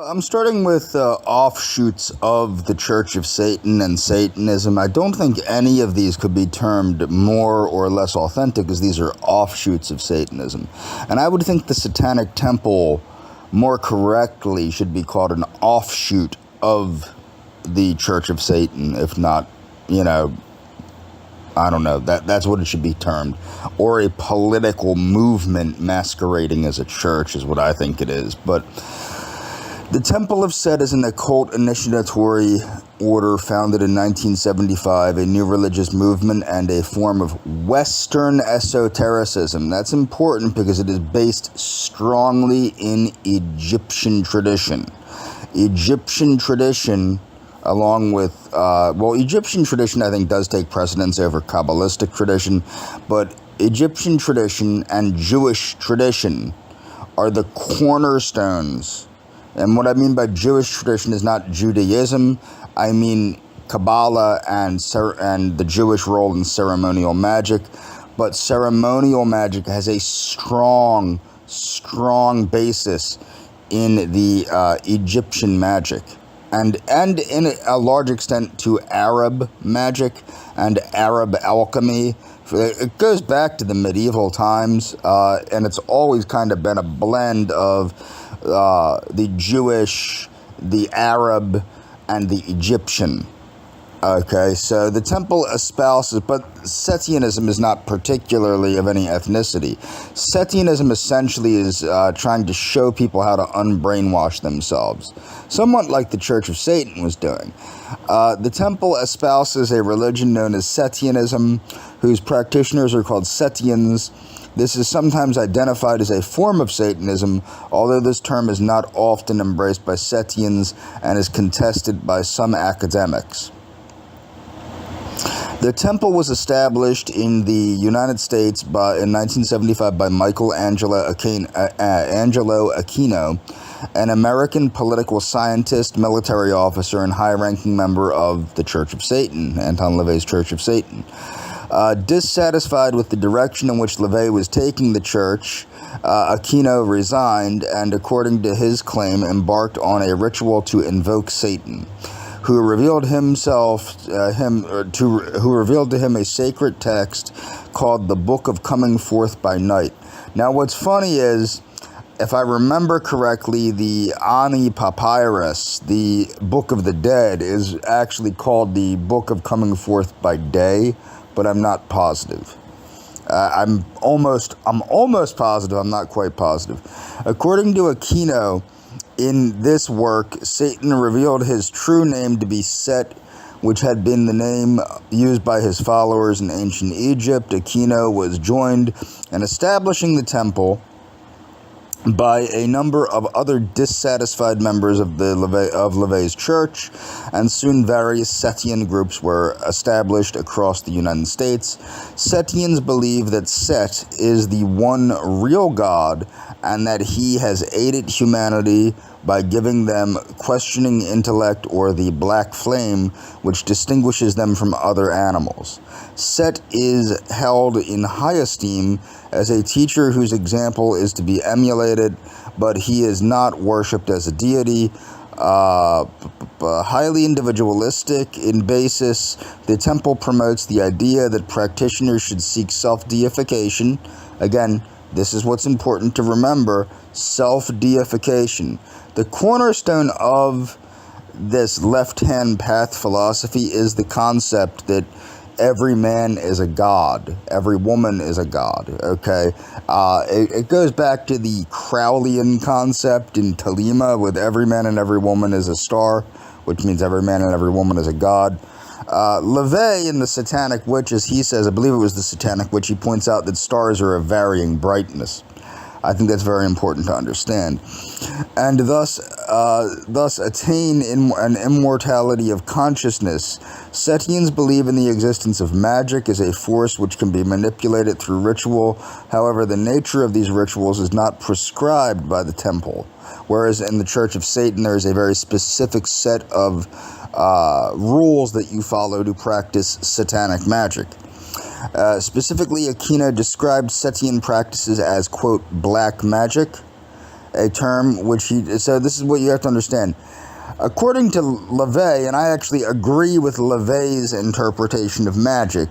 I'm starting with offshoots of the Church of Satan and Satanism. I don't think any of these could be termed more or less authentic, as these are offshoots of Satanism. And I would think the Satanic Temple more correctly should be called an offshoot of the Church of Satan, if not, I don't know, that's what it should be termed. Or a political movement masquerading as a church is what I think it is. But the Temple of Set is an occult initiatory order founded in 1975, a new religious movement and a form of Western esotericism. That's important because it is based strongly in Egyptian tradition. Egyptian tradition, along with, Egyptian tradition I think does take precedence over Kabbalistic tradition, but Egyptian tradition and Jewish tradition are the cornerstones. And what I mean by Jewish tradition is not Judaism. I mean Kabbalah and the Jewish role in ceremonial magic. But ceremonial magic has a strong basis in the Egyptian magic. And in a large extent to Arab magic and Arab alchemy. It goes back to the medieval times, and it's always kind of been a blend of the Jewish, the Arab, and the Egyptian. Okay, so the temple espouses, but Setianism is not particularly of any ethnicity. Setianism essentially is trying to show people how to unbrainwash themselves, somewhat like the Church of Satan was doing. The temple espouses a religion known as Setianism, whose practitioners are called Setians. This is sometimes identified as a form of Satanism, although this term is not often embraced by Setians and is contested by some academics. The temple was established in the United States in 1975 by Angelo Aquino, an American political scientist, military officer, and high-ranking member of the Church of Satan, Anton LaVey's Church of Satan. Dissatisfied with the direction in which LaVey was taking the church, Aquino resigned and, according to his claim, embarked on a ritual to invoke Satan, who revealed to him a sacred text called the Book of Coming Forth by Night. Now, what's funny is, if I remember correctly, the Ani Papyrus, the Book of the Dead, is actually called the Book of Coming Forth by Day, but I'm not positive. I'm almost positive. I'm not quite positive. According to Aquino, in this work, Satan revealed his true name to be Set, which had been the name used by his followers in ancient Egypt. Aquino was joined in establishing the temple by a number of other dissatisfied members of LaVey's church, and soon various Setian groups were established across the United States. Setians believe that Set is the one real God and that he has aided humanity by giving them questioning intellect, or the black flame, which distinguishes them from other animals. Set is held in high esteem as a teacher whose example is to be emulated, but he is not worshipped as a deity. Highly individualistic in basis, the temple promotes the idea that practitioners should seek self-deification. Again, this is what's important to remember, self-deification. The cornerstone of this left-hand path philosophy is the concept that every man is a god, every woman is a god, okay? It goes back to the Crowleyan concept in Telema, with every man and every woman is a star, which means every man and every woman is a god. LaVey in the Satanic Witch, as he says, I believe it was the Satanic Witch, he points out that stars are of varying brightness. I think that's very important to understand, and thus attain an immortality of consciousness. Setians believe in the existence of magic as a force which can be manipulated through ritual. However, the nature of these rituals is not prescribed by the temple, whereas in the Church of Satan there is a very specific set of rules that you follow to practice satanic magic. Specifically, Aquino described Setian practices as, quote, black magic, a term which so this is what you have to understand. According to LaVey, and I actually agree with LaVey's interpretation of magic,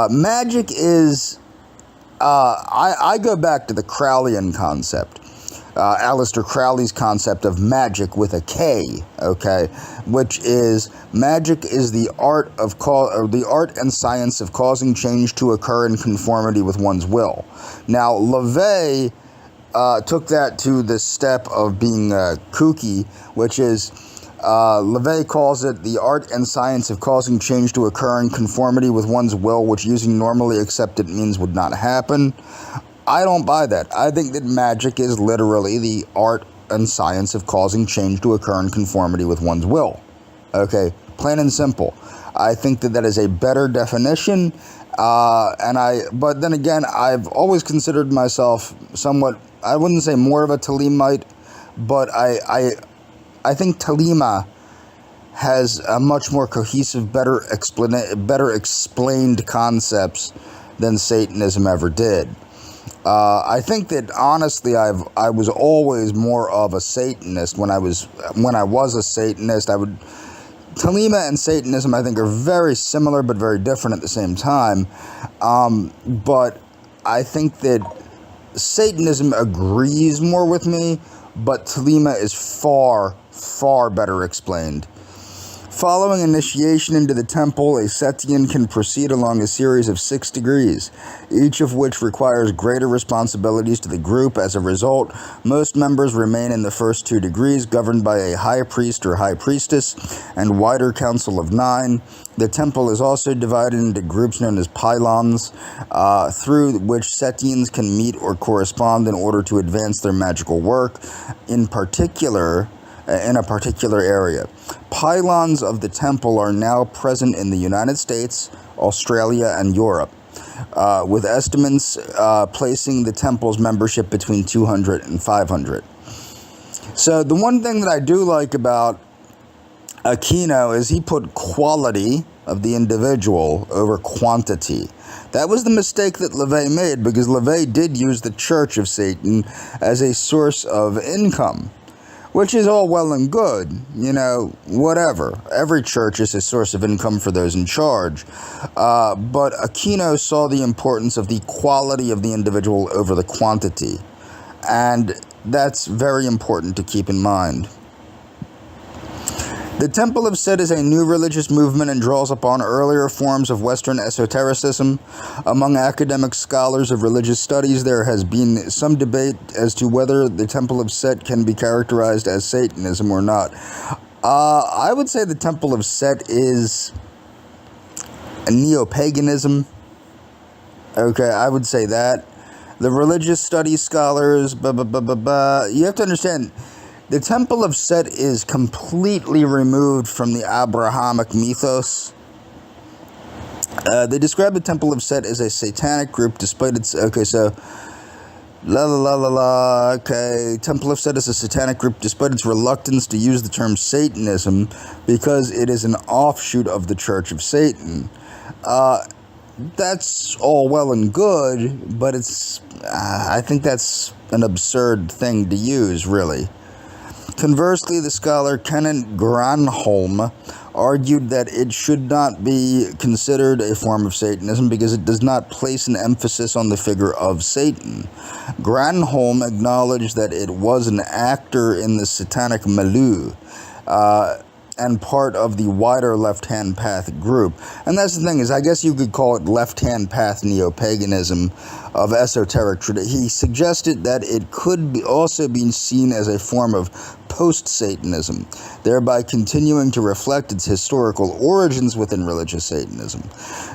magic is, I go back to the Crowleyan concept. Aleister Crowley's concept of magic with a K, okay, which is magic is the art of the art and science of causing change to occur in conformity with one's will. Now, LaVey took that to the step of being kooky, which is LaVey calls it the art and science of causing change to occur in conformity with one's will, which using normally accepted means would not happen. I don't buy that. I think that magic is literally the art and science of causing change to occur in conformity with one's will. Okay, plain and simple. I think that that is a better definition, but then again, I've always considered myself somewhat, I wouldn't say more of a Talimite, but I think Talima has a much more cohesive, better explained concepts than Satanism ever did. I think that honestly, I was always more of a Satanist when I was a Satanist. Talima and Satanism, I think, are very similar but very different at the same time. But I think that Satanism agrees more with me, but Talima is far, far better explained. Following initiation into the temple, a Setian can proceed along a series of 6 degrees, each of which requires greater responsibilities to the group. As a result, most members remain in the first 2 degrees, governed by a high priest or high priestess and wider council of 9. The temple is also divided into groups known as pylons, through which Setians can meet or correspond in order to advance their magical work, in a particular area. Pylons of the temple are now present in the United States, Australia, and Europe, with estimates placing the temple's membership between 200 and 500. So the one thing that I do like about Aquino is he put quality of the individual over quantity. That was the mistake that LaVey made, because LaVey did use the Church of Satan as a source of income, which is all well and good, whatever. Every church is a source of income for those in charge. But Aquino saw the importance of the quality of the individual over the quantity. And that's very important to keep in mind. The Temple of Set is a new religious movement and draws upon earlier forms of Western esotericism. Among academic scholars of religious studies, there has been some debate as to whether the Temple of Set can be characterized as Satanism or not. I would say the Temple of Set is a neo-paganism. Okay, I would say that. The religious studies scholars, you have to understand, the Temple of Set is completely removed from the Abrahamic mythos. They describe the Temple of Set as a satanic group despite its... Okay, so... Okay, Temple of Set is a satanic group despite its reluctance to use the term Satanism because it is an offshoot of the Church of Satan. That's all well and good, but it's... I think that's an absurd thing to use, really. Conversely, the scholar Kenneth Granholm argued that it should not be considered a form of Satanism because it does not place an emphasis on the figure of Satan. Granholm acknowledged that it was an actor in the satanic milieu, and part of the wider left-hand path group. And that's the thing, is I guess you could call it left-hand path neo-paganism of esoteric tradition. He suggested that it could also be seen as a form of post-Satanism, thereby continuing to reflect its historical origins within religious Satanism.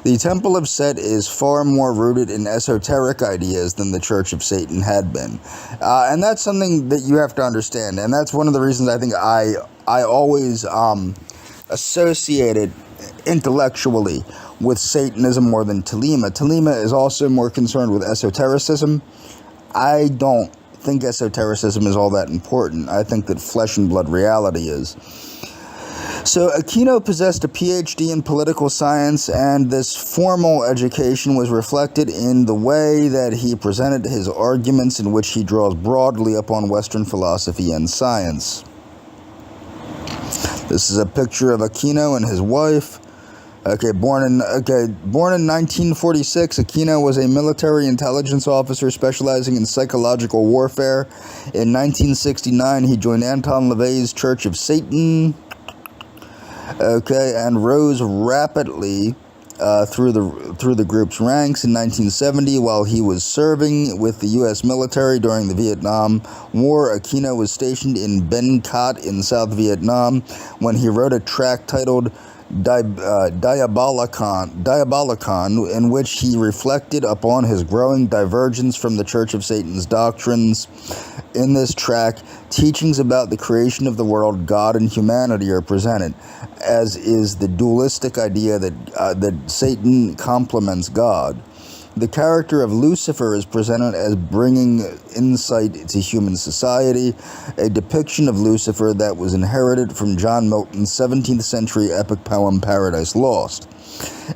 The Temple of Set is far more rooted in esoteric ideas than the Church of Satan had been. And that's something that you have to understand, and that's one of the reasons I think I always associated intellectually with Satanism more than Talima. Talima is also more concerned with esotericism. I don't think esotericism is all that important. I think that flesh and blood reality is. So Aquino possessed a PhD in political science, and this formal education was reflected in the way that he presented his arguments, in which he draws broadly upon Western philosophy and science. This is a picture of Aquino and his wife. Born in 1946, Aquino was a military intelligence officer specializing in psychological warfare. In 1969, he joined Anton LaVey's Church of Satan. And rose rapidly through the group's ranks. In 1970, while he was serving with the U.S. military during the Vietnam War, Aquino was stationed in Ben Cot in South Vietnam when he wrote a tract titled Diabolicon, in which he reflected upon his growing divergence from the Church of Satan's doctrines. In this tract, teachings about the creation of the world, God, and humanity are presented, as is the dualistic idea that Satan complements God. The character of Lucifer is presented as bringing insight to human society, a depiction of Lucifer that was inherited from John Milton's 17th century epic poem Paradise Lost.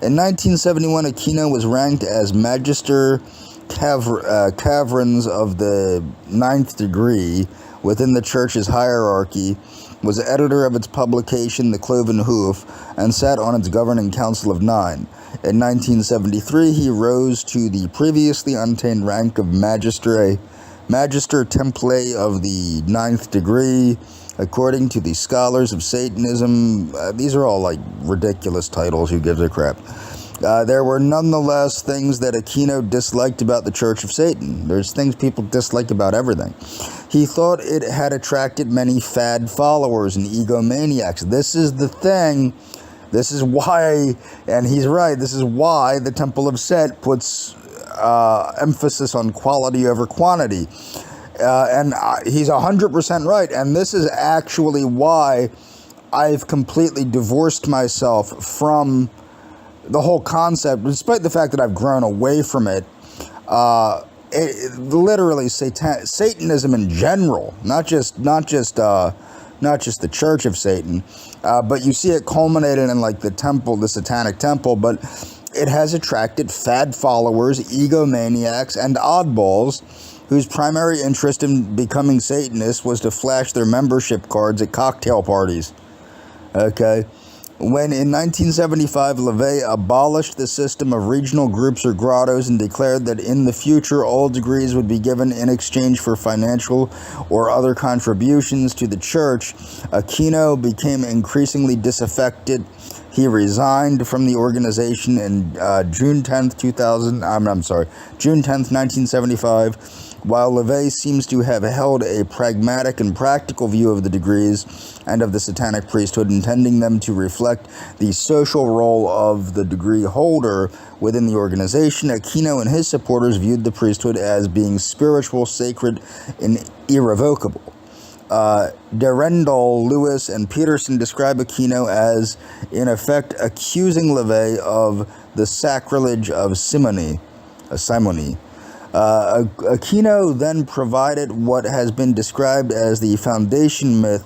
In 1971, Aquino was ranked as Magister Caverns of the 9th degree within the church's hierarchy, was editor of its publication The Cloven Hoof, and sat on its governing council of 9. In 1973, he rose to the previously unattained rank of Magister Temple of the 9th degree, according to the scholars of Satanism. These are all like ridiculous titles, who gives a crap. There were nonetheless things that Aquino disliked about the Church of Satan. There's things people dislike about everything. He thought it had attracted many fad followers and egomaniacs. This is the thing. This is why, and he's right, this is why the Temple of Set puts emphasis on quality over quantity. And he's 100% right. And this is actually why I've completely divorced myself from the whole concept, despite the fact that I've grown away from it. Literally, Satanism in general, not just the Church of Satan, but you see it culminated in like the temple, the Satanic Temple. But it has attracted fad followers, egomaniacs, and oddballs whose primary interest in becoming Satanists was to flash their membership cards at cocktail parties. When in 1975 LaVey abolished the system of regional groups or grottos and declared that in the future all degrees would be given in exchange for financial or other contributions to the church, Aquino became increasingly disaffected. He resigned from the organization in June 10th, 1975. While LaVey seems to have held a pragmatic and practical view of the degrees and of the satanic priesthood, intending them to reflect the social role of the degree holder within the organization, Aquino and his supporters viewed the priesthood as being spiritual, sacred, and irrevocable. Derendal, Lewis, and Peterson describe Aquino as, in effect, accusing LaVey of the sacrilege of simony. Aquino then provided what has been described as the foundation myth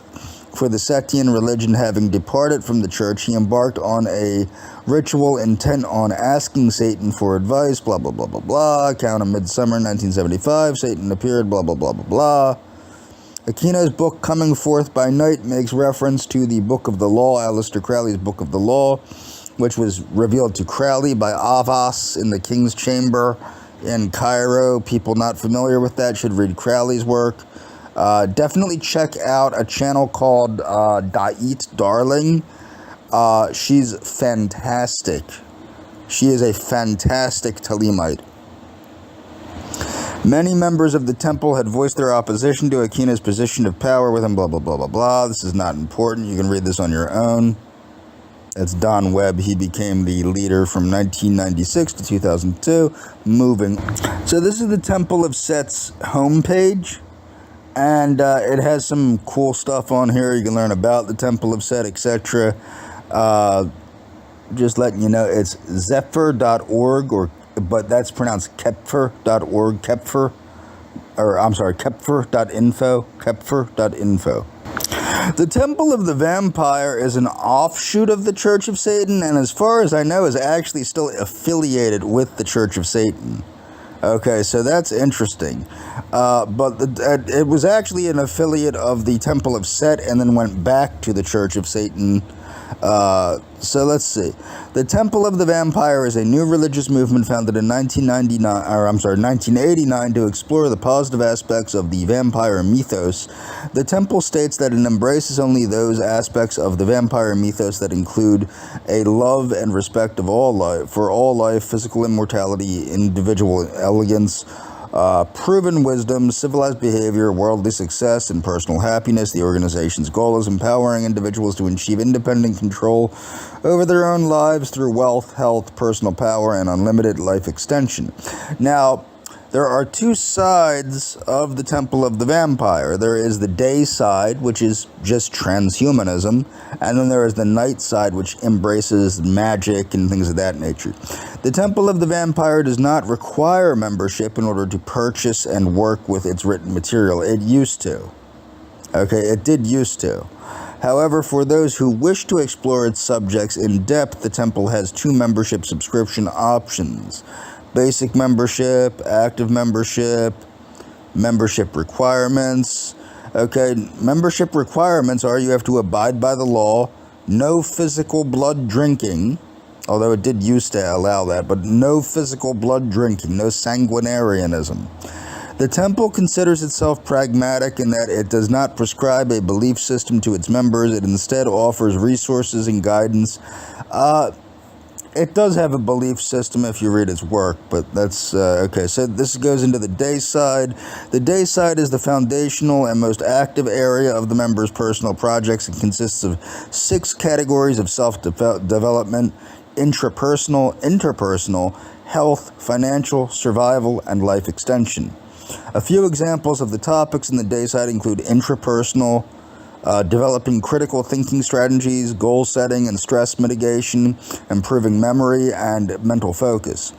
for the Setian religion. Having departed from the church, he embarked on a ritual intent on asking Satan for advice, blah, blah, blah, blah, blah. Account of Midsummer 1975, Satan appeared, blah, blah, blah, blah, blah. Aquino's book, Coming Forth by Night, makes reference to the Book of the Law, Aleister Crowley's Book of the Law, which was revealed to Crowley by Avas in the King's Chamber in Cairo. People not familiar with that should read Crowley's work. Definitely check out a channel called Dait Darling. She's fantastic. She is a fantastic Talimite. Many members of the temple had voiced their opposition to Aquino's position of power with him, blah, blah, blah, blah, blah. This is not important. You can read this on your own. That's Don Webb. He became the leader from 1996 to 2002. Moving. So this is the Temple of Set's homepage. And it has some cool stuff on here. You can learn about the Temple of Set, etc. Just letting you know, it's zephyr.org, but that's pronounced kepfer.org, kepfer.info. The Temple of the Vampire is an offshoot of the Church of Satan, and as far as I know, is actually still affiliated with the Church of Satan. Okay, so that's interesting. It was actually an affiliate of the Temple of Set and then went back to the Church of Satan. So let's see. The Temple of the Vampire is a new religious movement founded in 1989 to explore the positive aspects of the vampire mythos. The temple states that it embraces only those aspects of the vampire mythos that include a love and respect of all life, for all life, physical immortality, individual elegance, proven wisdom, civilized behavior, worldly success, and personal happiness. The organization's goal is empowering individuals to achieve independent control over their own lives through wealth, health, personal power, and unlimited life extension. Now, there are two sides of the Temple of the Vampire. There is the day side, which is just transhumanism, and then there is the night side, which embraces magic and things of that nature. The Temple of the Vampire does not require membership in order to purchase and work with its written material. It used to. Okay, it did used to. However, for those who wish to explore its subjects in depth, the temple has two membership subscription options: basic membership, active membership, membership requirements. Okay, membership requirements are you have to abide by the law, no physical blood drinking, although it did used to allow that, but no physical blood drinking, no sanguinarianism. The temple considers itself pragmatic in that it does not prescribe a belief system to its members. It instead offers resources and guidance. It does have a belief system if you read its work, but that's okay. So this goes into the day side. The day side is the foundational and most active area of the members' personal projects. It consists of 6 categories of self-development: intrapersonal, interpersonal, health, financial, survival, and life extension. A few examples of the topics in the day side include intrapersonal, developing critical thinking strategies, goal setting and stress mitigation, improving memory and mental focus.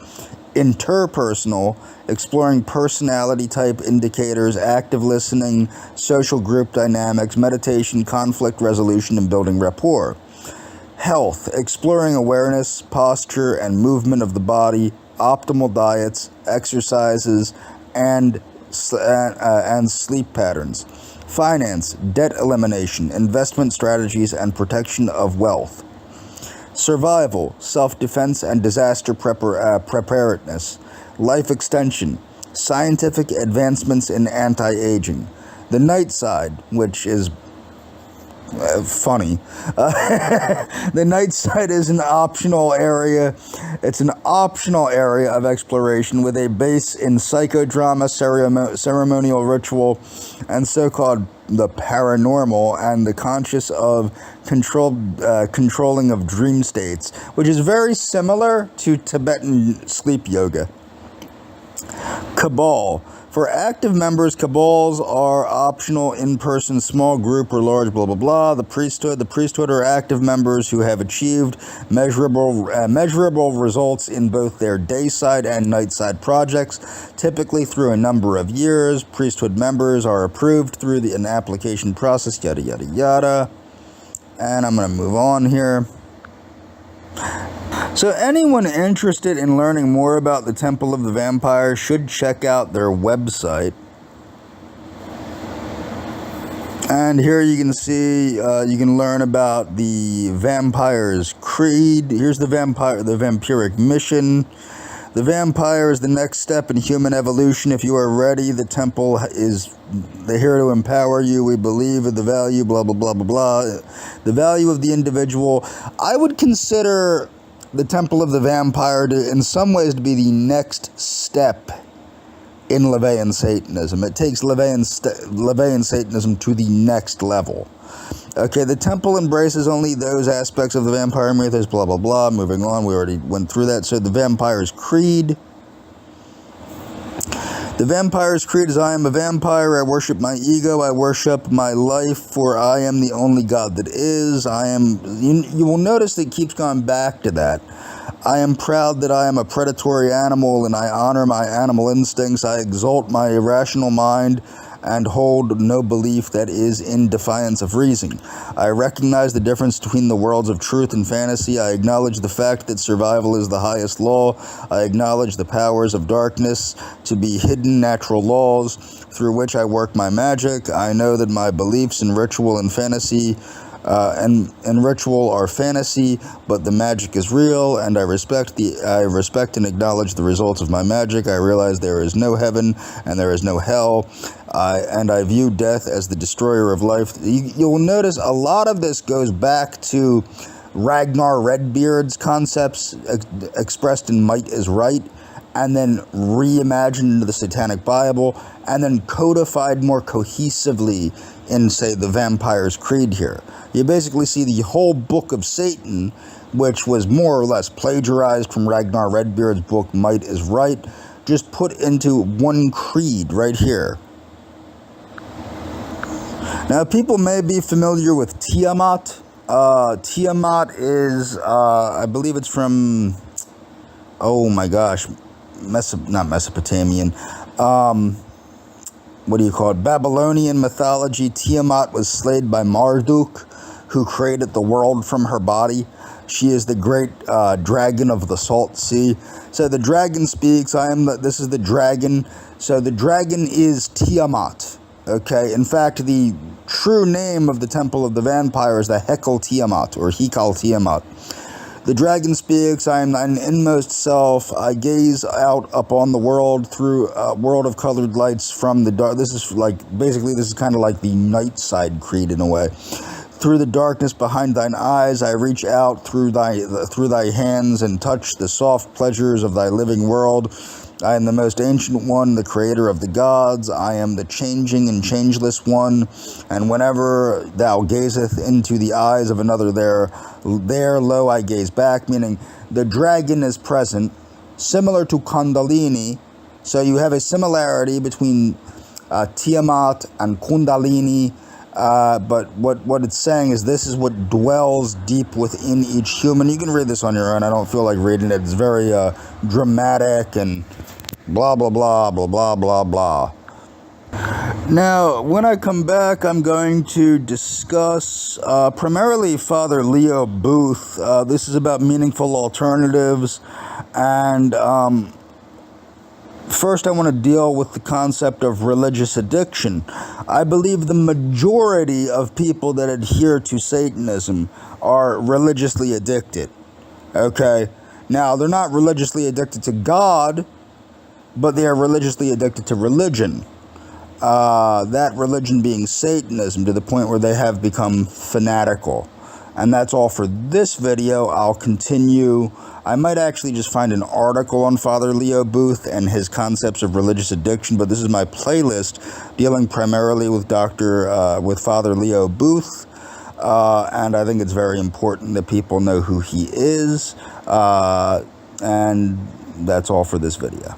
Interpersonal, exploring personality type indicators, active listening, social group dynamics, meditation, conflict resolution, and building rapport. Health, exploring awareness, posture, and movement of the body, optimal diets, exercises, and sleep patterns. Finance, debt elimination, investment strategies, and protection of wealth. Survival, self-defense and disaster preparedness. Life extension, scientific advancements in anti-aging. The night side, which is funny. The night side is an optional area. It's an optional area of exploration with a base in psychodrama, ceremonial ritual, and so-called the paranormal and the conscious of controlling of dream states, which is very similar to Tibetan sleep yoga. Cabal. For active members, cabals are optional, in-person, small group, or large, blah, blah, blah. The priesthood are active members who have achieved measurable results in both their day side and night side projects, typically through a number of years. Priesthood members are approved through an application process, yada, yada, yada. And I'm going to move on here. So anyone interested in learning more about the Temple of the Vampire should check out their website. And here you can see, you can learn about the Vampire's Creed. Here's the vampiric mission. The vampire is the next step in human evolution. If you are ready, the temple is here to empower you. We believe in the value, blah, blah, blah, blah, blah. The value of the individual. I would consider the Temple of the Vampire in some ways to be the next step in LaVeyan Satanism. It takes LaVeyan Satanism to the next level. Okay, the temple embraces only those aspects of the vampire mythos, blah, blah, blah. Moving on, we already went through that. So the Vampire's Creed. The Vampire's Creed is, I am a vampire, I worship my ego, I worship my life, for I am the only God that is. You will notice that it keeps going back to that. I am proud that I am a predatory animal, and I honor my animal instincts. I exalt my irrational mind and hold no belief that is in defiance of reason. I recognize the difference between the worlds of truth and fantasy. I acknowledge the fact that survival is the highest law. I acknowledge the powers of darkness to be hidden natural laws through which I work my magic. I know that my beliefs in ritual and fantasy and ritual are fantasy, but the magic is real, and I respect and acknowledge the results of my magic. I realize there is no heaven and there is no hell, and I view death as the destroyer of life. You'll notice a lot of this goes back to Ragnar Redbeard's concepts expressed in Might is Right, and then reimagined into the Satanic Bible, and then codified more cohesively in, say, the Vampire's Creed here. You basically see the whole book of Satan, which was more or less plagiarized from Ragnar Redbeard's book, Might is Right, just put into one creed right here. Now, people may be familiar with Tiamat. Tiamat is, I believe it's from, oh my gosh, not Mesopotamian, what do you call it? Babylonian mythology. Tiamat was slayed by Marduk, who created the world from her body. She is the great dragon of the salt sea. So the dragon speaks. This is the dragon. So the dragon is Tiamat. Okay. In fact, the true name of the Temple of the Vampire is the Hekal Tiamat, or Hekal Tiamat. The dragon speaks, I am thine inmost self. I gaze out upon the world through a world of colored lights from the dark. This is kind of like the night side creed in a way. Through the darkness behind thine eyes, I reach out through thy hands and touch the soft pleasures of thy living world. I am the most ancient one, the creator of the gods. I am the changing and changeless one. And whenever thou gazeth into the eyes of another, there, lo, I gaze back. Meaning, the dragon is present, similar to Kundalini. So you have a similarity between Tiamat and Kundalini. But what it's saying is this is what dwells deep within each human. You can read this on your own. I don't feel like reading it. It's very dramatic and blah, blah, blah, blah, blah, blah, blah. Now, when I come back, I'm going to discuss primarily Father Leo Booth. This is about meaningful alternatives. And first, I want to deal with the concept of religious addiction. I believe the majority of people that adhere to Satanism are religiously addicted. Okay? Now, they're not religiously addicted to God, but they are religiously addicted to religion. That religion being Satanism, to the point where they have become fanatical. And that's all for this video. I'll continue. I might actually just find an article on Father Leo Booth and his concepts of religious addiction, but this is my playlist dealing primarily with Father Leo Booth. And I think it's very important that people know who he is. And that's all for this video.